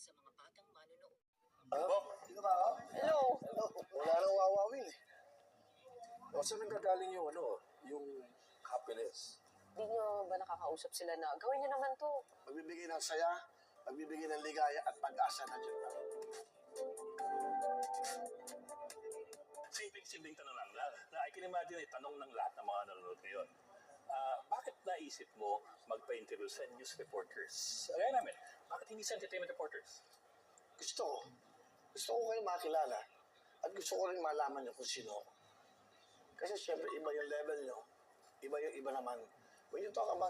sa mga batang manunood. Sino ba ako? Hello. Wala nang wawawin eh. O saan nanggagaling yung yung happiness? Di nyo ba nakakausap sila na gawin nyo naman to? Magbibigay ng saya, magbibigay ng ligaya at pag-asa na dyan lang. Simpleng-simpleng tanong lang. I can imagine ay tanong ng lahat ng mga nanonood ngayon. Bakit naisip mo magpa-interview sa news reporters? Kaya namin, bakit hindi sa entertainment reporters? Gusto ko kayo makilala at gusto ko rin malaman nyo kung sino ako. Kasi syempre iba yung level nyo, iba yung iba naman. When you talk about